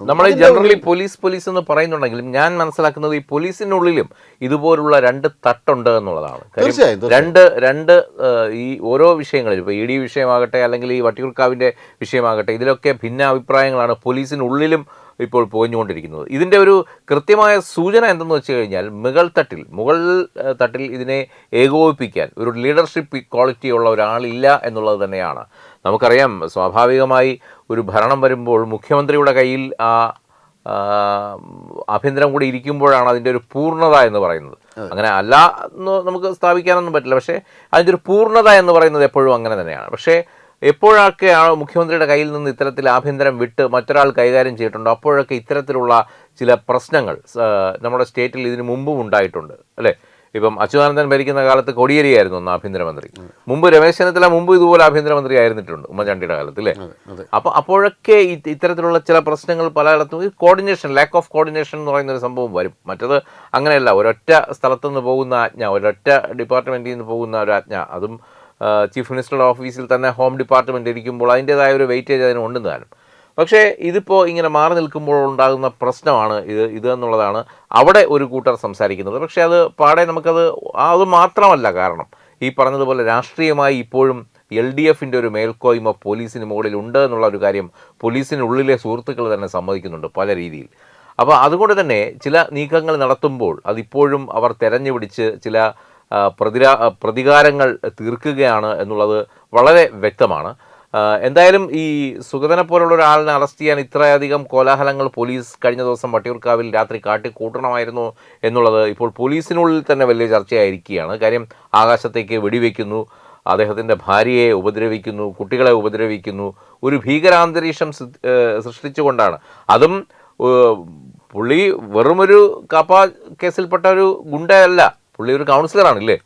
നമ്മൾ generally police എന്ന് പറയുന്നുണ്ടെങ്കിലും ഞാൻ മനസ്സിലാക്കുന്നത് ഈ പോലീസിനുള്ളിലും ഇതുപോലുള്ള രണ്ട് തട്ടുണ്ട് എന്നുള്ളതാണ്. രണ്ട് ഈ ഓരോ വിഷയങ്ങളിലും ഇപ്പോൾ ഇ ഡി വിഷയമാകട്ടെ അല്ലെങ്കിൽ ഈ വട്ടിയൂർക്കാവിൻ്റെ വിഷയമാകട്ടെ ഇതിലൊക്കെ ഭിന്ന അഭിപ്രായങ്ങളാണ് പോലീസിനുള്ളിലും ഇപ്പോൾ പോഞ്ഞുകൊണ്ടിരിക്കുന്നത്. ഇതിൻ്റെ ഒരു കൃത്യമായ സൂചന എന്തെന്ന് വെച്ച് കഴിഞ്ഞാൽ മുകൾ തട്ടിൽ ഇതിനെ ഏകോപിപ്പിക്കാൻ ഒരു ലീഡർഷിപ്പ് ക്വാളിറ്റി ഉള്ള ഒരാളില്ല എന്നുള്ളത് തന്നെയാണ്. നമുക്കറിയാം, സ്വാഭാവികമായി ഒരു ഭരണം വരുമ്പോൾ മുഖ്യമന്ത്രിയുടെ കയ്യിൽ ആഭ്യന്തരം കൂടി ഇരിക്കുമ്പോഴാണ് അതിൻ്റെ ഒരു പൂർണ്ണത എന്ന് പറയുന്നത്. അങ്ങനെ അല്ല എന്ന് നമുക്ക് സ്ഥാപിക്കാനൊന്നും പറ്റില്ല, പക്ഷേ അതിൻ്റെ ഒരു പൂർണ്ണത എന്ന് പറയുന്നത് എപ്പോഴും അങ്ങനെ തന്നെയാണ്. പക്ഷേ എപ്പോഴൊക്കെ മുഖ്യമന്ത്രിയുടെ കയ്യിൽ നിന്ന് ഇത്തരത്തിൽ ആഭ്യന്തരം വിട്ട് മറ്റൊരാൾ കൈകാര്യം ചെയ്തിട്ടുണ്ടോ അപ്പോഴൊക്കെ ഇത്തരത്തിലുള്ള ചില പ്രശ്നങ്ങൾ നമ്മുടെ സ്റ്റേറ്റിൽ ഇതിനു മുമ്പും ഉണ്ടായിട്ടുണ്ട്, അല്ലേ? ഇപ്പം അച്യുതാനന്ദൻ ഭരിക്കുന്ന കാലത്ത് കോടിയേരിയായിരുന്നു ഒന്ന് ആഭ്യന്തരമന്ത്രി. മുമ്പ് രമേശ് ചെന്നിത്തല മുമ്പ് ഇതുപോലെ ആഭ്യന്തരമന്ത്രി ആയിരുന്നിട്ടുണ്ട് ഉമ്മൻചാണ്ടിയുടെ കാലത്ത്, അല്ലേ? അപ്പോഴൊക്കെ ഇത്തരത്തിലുള്ള ചില പ്രശ്നങ്ങൾ പലയിടത്തും ഈ കോർഡിനേഷൻ, ലാക്ക് ഓഫ് കോർഡിനേഷൻ എന്ന് പറയുന്നൊരു സംഭവം വരും. മറ്റത് അങ്ങനെയല്ല, ഒരൊറ്റ സ്ഥലത്തുനിന്ന് പോകുന്ന ആജ്ഞ, ഒരൊറ്റ ഡിപ്പാർട്ട്മെൻറ്റിൽ നിന്ന് പോകുന്ന ഒരു ആജ്ഞ, അതും ചീഫ് മിനിസ്റ്ററുടെ ഓഫീസിൽ തന്നെ ഹോം ഡിപ്പാർട്ട്മെൻറ്റ് ഇരിക്കുമ്പോൾ അതിൻ്റേതായ ഒരു വെയിറ്റേജ് അതിന് ഉണ്ടെന്ന് താനും. പക്ഷേ ഇതിപ്പോൾ ഇങ്ങനെ മാറി നിൽക്കുമ്പോൾ ഉണ്ടാകുന്ന പ്രശ്നമാണ് ഇത് എന്നുള്ളതാണ് അവിടെ ഒരു കൂട്ടർ സംസാരിക്കുന്നത്. പക്ഷേ അത് പാടെ അത് മാത്രമല്ല കാരണം. ഈ പറഞ്ഞതുപോലെ രാഷ്ട്രീയമായി ഇപ്പോഴും LDFൻ്റെ ഒരു മേൽക്കോയ്മ പോലീസിന് മുകളിൽ ഉണ്ട് എന്നുള്ള ഒരു കാര്യം പോലീസിനുള്ളിലെ സുഹൃത്തുക്കൾ തന്നെ സമ്മതിക്കുന്നുണ്ട് പല രീതിയിൽ. അപ്പോൾ അതുകൊണ്ട് തന്നെ ചില നീക്കങ്ങൾ നടത്തുമ്പോൾ അതിപ്പോഴും അവർ തെരഞ്ഞു പിടിച്ച് ചില പ്രതികാരങ്ങൾ തീർക്കുകയാണ് എന്നുള്ളത് വളരെ വ്യക്തമാണ്. എന്തായാലും ഈ സുഗതനെ പോലുള്ള ഒരാളിനെ അറസ്റ്റ് ചെയ്യാൻ ഇത്രയധികം കോലാഹലങ്ങൾ പോലീസ് കഴിഞ്ഞ ദിവസം വട്ടിയൂർക്കാവിൽ രാത്രി കാട്ടിക്കൂട്ടണമായിരുന്നു എന്നുള്ളത് ഇപ്പോൾ പോലീസിനുള്ളിൽ തന്നെ വലിയ ചർച്ചയായിരിക്കുകയാണ്. കാര്യം ആകാശത്തേക്ക് വെടിവെക്കുന്നു, അദ്ദേഹത്തിൻ്റെ ഭാര്യയെ ഉപദ്രവിക്കുന്നു, കുട്ടികളെ ഉപദ്രവിക്കുന്നു, ഒരു ഭീകരാന്തരീക്ഷം സൃഷ്ടിച്ചുകൊണ്ടാണ്. അതും പുള്ളി വെറുമൊരു കാപ്പ കേസിൽപ്പെട്ട ഒരു ഗുണ്ടയല്ല, പുള്ളി ഒരു കൗൺസിലറാണല്ലേ,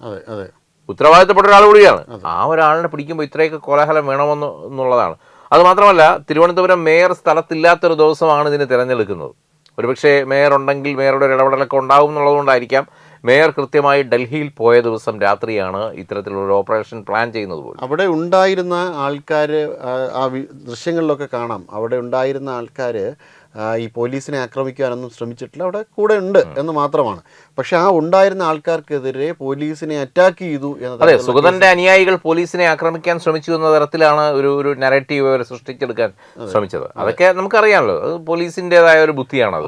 ഉത്തരവാദിത്തപ്പെട്ട ഒരാൾ കൂടിയാണ്. ആ ഒരാളിനെ പിടിക്കുമ്പോൾ ഇത്രയൊക്കെ കോലാഹലം വേണമെന്നുള്ളതാണ്. അതുമാത്രമല്ല, തിരുവനന്തപുരം മേയർ സ്ഥലത്തില്ലാത്തൊരു ദിവസമാണ് ഇതിന് തിരഞ്ഞെടുക്കുന്നത്. ഒരുപക്ഷെ മേയർ ഉണ്ടെങ്കിൽ മേയറുടെ ഒരു ഇടപെടലൊക്കെ ഉണ്ടാവും എന്നുള്ളതുകൊണ്ടായിരിക്കാം മേയർ കൃത്യമായി ഡൽഹിയിൽ പോയ ദിവസം രാത്രിയാണ് ഇത്തരത്തിലുള്ള ഓപ്പറേഷൻ പ്ലാൻ ചെയ്യുന്നത് പോലും. അവിടെ ഉണ്ടായിരുന്ന ആൾക്കാർ, ആ ദൃശ്യങ്ങളിലൊക്കെ കാണാം, അവിടെ ഉണ്ടായിരുന്ന ആൾക്കാർ ഈ പോലീസിനെ ആക്രമിക്കാനൊന്നും ശ്രമിച്ചിട്ടില്ല, അവിടെ കൂടെ ഉണ്ട് എന്ന് മാത്രമാണ്. പക്ഷെ ആ ഉണ്ടായിരുന്ന ആൾക്കാർക്കെതിരെ പോലീസിനെ അറ്റാക്ക് ചെയ്തു എന്നത്. അതെ, സുഗതന്റെ അനുയായികൾ പോലീസിനെ ആക്രമിക്കാൻ ശ്രമിച്ചു എന്ന തരത്തിലാണ് ഒരു നരേറ്റീവ് അവർ സൃഷ്ടിച്ചെടുക്കാൻ ശ്രമിച്ചത്. അതൊക്കെ നമുക്കറിയാമല്ലോ, അത് പോലീസിൻ്റെതായ ഒരു ബുദ്ധിയാണത്.